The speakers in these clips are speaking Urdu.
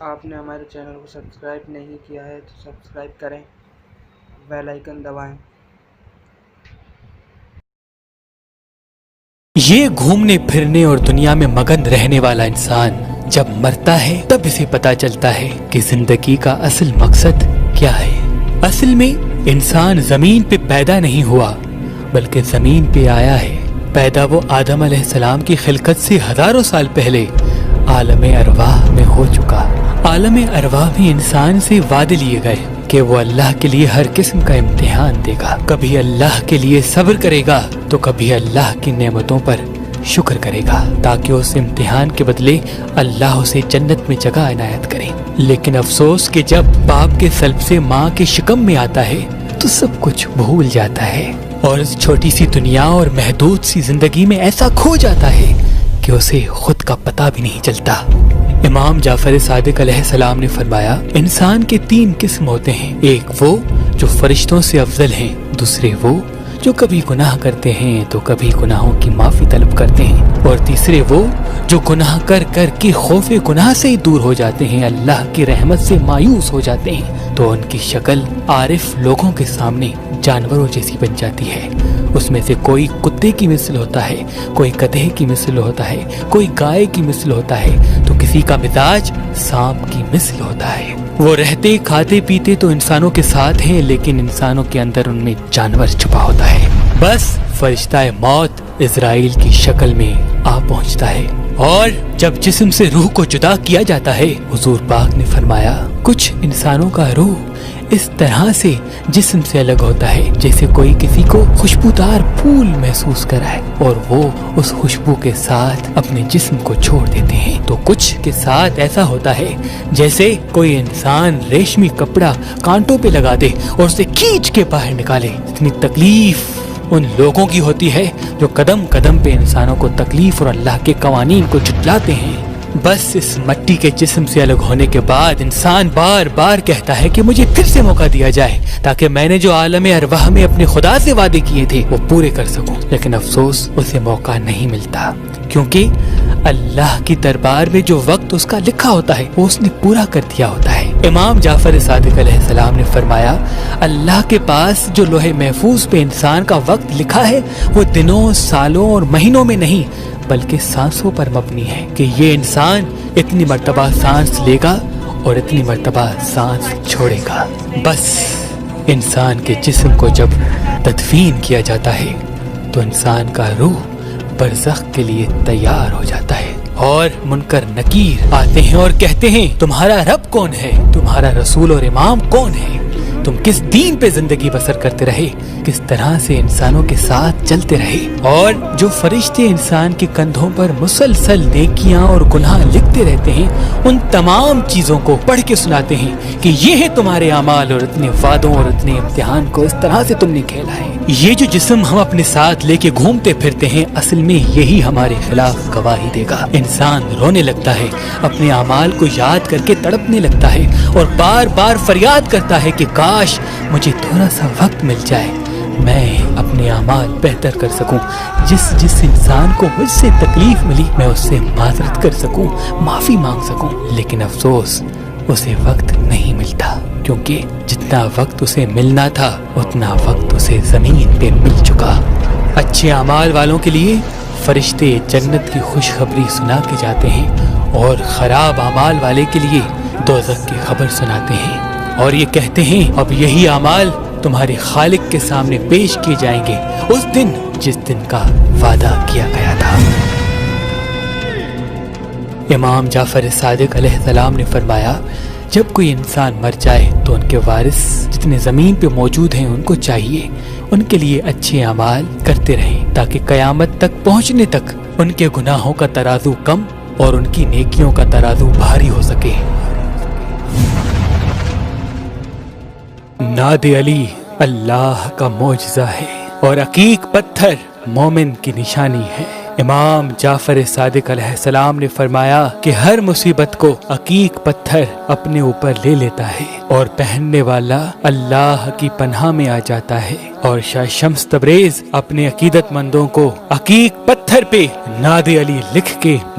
آپ نے ہمارے چینل کو سبسکرائب نہیں کیا ہے تو سبسکرائب کریں، بیل آئیکن دبائیں۔ یہ گھومنے پھرنے اور دنیا میں مگن رہنے والا انسان جب مرتا ہے تب اسے پتا چلتا ہے کہ زندگی کا اصل مقصد کیا ہے۔ اصل میں انسان زمین پہ پیدا نہیں ہوا بلکہ زمین پہ آیا ہے۔ پیدا وہ آدم علیہ السلام کی خلقت سے ہزاروں سال پہلے عالم ارواح میں ہو چکا۔ عالم ارواح میں انسان سے وعدے لیے گئے کہ وہ اللہ کے لیے ہر قسم کا امتحان دے گا، کبھی اللہ کے لیے صبر کرے گا تو کبھی اللہ کی نعمتوں پر شکر کرے گا تاکہ اس امتحان کے بدلے اللہ اسے جنت میں جگہ عنایت کرے۔ لیکن افسوس کہ جب باپ کے سلب سے ماں کے شکم میں آتا ہے تو سب کچھ بھول جاتا ہے اور اس چھوٹی سی دنیا اور محدود سی زندگی میں ایسا کھو جاتا ہے کہ اسے خود کا پتہ بھی نہیں چلتا۔ امام جعفر صادق علیہ السلام نے فرمایا، انسان کے 3 قسم ہوتے ہیں، ایک وہ جو فرشتوں سے افضل ہیں، دوسرے وہ جو کبھی گناہ کرتے ہیں تو کبھی گناہوں کی معافی طلب کرتے ہیں، اور تیسرے وہ جو گناہ کر کر کے خوف گناہ سے ہی دور ہو جاتے ہیں، اللہ کی رحمت سے مایوس ہو جاتے ہیں تو ان کی شکل عارف لوگوں کے سامنے جانوروں جیسی بن جاتی ہے۔ اس میں سے کوئی کتے کی مثل ہوتا ہے، کوئی گدھے کی مثل ہوتا ہے، کوئی گائے کی مثل ہوتا ہے تو کسی کا مزاج سانپ کی مثل ہوتا ہے۔ وہ رہتے کھاتے پیتے تو انسانوں کے ساتھ ہیں لیکن انسانوں کے اندر ان میں جانور چھپا ہوتا ہے۔ بس فرشتہ موت اسرائیل کی شکل میں آ پہنچتا ہے اور جب جسم سے روح کو جدا کیا جاتا ہے، حضور پاک نے فرمایا، کچھ انسانوں کا روح اس طرح سے جسم سے الگ ہوتا ہے جیسے کوئی کسی کو خوشبودار پھول محسوس کرائے اور وہ اس خوشبو کے ساتھ اپنے جسم کو چھوڑ دیتے ہیں، تو کچھ کے ساتھ ایسا ہوتا ہے جیسے کوئی انسان ریشمی کپڑا کانٹوں پہ لگا دے اور اسے کھینچ کے باہر نکالے۔ اتنی تکلیف ان لوگوں کی ہوتی ہے جو قدم قدم پہ انسانوں کو تکلیف اور اللہ کے قوانین کو جھٹلاتے ہیں۔ بس اس مٹی کے جسم سے الگ ہونے کے بعد انسان بار بار کہتا ہے کہ مجھے پھر سے موقع دیا جائے تاکہ میں نے جو عالم ارواح میں اپنے خدا سے وعدے کیے تھے وہ پورے کر سکوں، لیکن افسوس اسے موقع نہیں ملتا کیونکہ اللہ کی دربار میں جو وقت اس کا لکھا ہوتا ہے وہ اس نے پورا کر دیا ہوتا ہے۔ امام جعفر صادق علیہ السلام نے فرمایا، اللہ کے پاس جو لوح محفوظ پہ انسان کا وقت لکھا ہے وہ دنوں، سالوں اور مہینوں میں نہیں بلکہ سانسوں پر مبنی ہے کہ یہ انسان اتنی مرتبہ سانس لے گا اور اتنی مرتبہ سانس چھوڑے گا۔ بس انسان کے جسم کو جب تدفین کیا جاتا ہے تو انسان کا روح برزخ کے لیے تیار ہو جاتا ہے اور منکر نکیر آتے ہیں اور کہتے ہیں، تمہارا رب کون ہے؟ تمہارا رسول اور امام کون ہے؟ تم کس دین پہ زندگی بسر کرتے رہے؟ کس طرح سے انسانوں کے ساتھ چلتے رہے؟ اور جو فرشتے انسان کے کندھوں پر مسلسل نیکیاں اور گناہ لکھتے رہتے ہیں، ان تمام چیزوں کو پڑھ کے سناتے ہیں کہ یہ ہے تمہارے اعمال اور اتنے وعدوں اور اتنے امتحان کو اس طرح سے تم نے کھیلا ہے۔ یہ جو جسم ہم اپنے ساتھ لے کے گھومتے پھرتے ہیں، اصل میں یہی ہمارے خلاف گواہی دے گا۔ انسان رونے لگتا ہے، اپنے اعمال کو یاد کر کے تڑپنے لگتا ہے اور بار بار فریاد کرتا ہے کہ کاش مجھے تھوڑا سا وقت مل جائے، میں اپنے اعمال بہتر کر سکوں، جس انسان کو مجھ سے تکلیف ملی میں اس سے معذرت کر سکوں، معافی مانگ سکوں، لیکن افسوس اسے وقت نہیں ملتا کیونکہ جتنا وقت اسے ملنا تھا اتنا وقت اسے زمین پہ مل چکا۔ اچھے اعمال والوں کے لیے فرشتے جنت کی خوشخبری سنا کے جاتے ہیں اور خراب اعمال والے کے لیے دوزخ کی خبر سناتے ہیں اور یہ کہتے ہیں، اب یہی اعمال تمہارے خالق کے سامنے پیش کیے جائیں گے اس دن جس دن کا وعدہ کیا گیا تھا۔ امام جعفر صادق علیہ السلام نے فرمایا، جب کوئی انسان مر جائے تو ان کے وارث جتنے زمین پہ موجود ہیں ان کو چاہیے ان کے لیے اچھے اعمال کرتے رہیں تاکہ قیامت تک پہنچنے تک ان کے گناہوں کا ترازو کم اور ان کی نیکیوں کا ترازو بھاری ہو سکے۔ ناد علی اللہ کا معجزہ ہے اور عقیق پتھر مومن کی نشانی ہے۔ امام جعفر صادق علیہ السلام نے فرمایا کہ ہر مصیبت کو عقیق پتھر اپنے اوپر لے لیتا ہے اور پہننے والا اللہ کی پناہ میں آ جاتا ہے، اور شاہ شمس تبریز اپنے عقیدت مندوں کو عقیق پتھر پہ ناد علی لکھ کے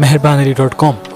meherbanali.com,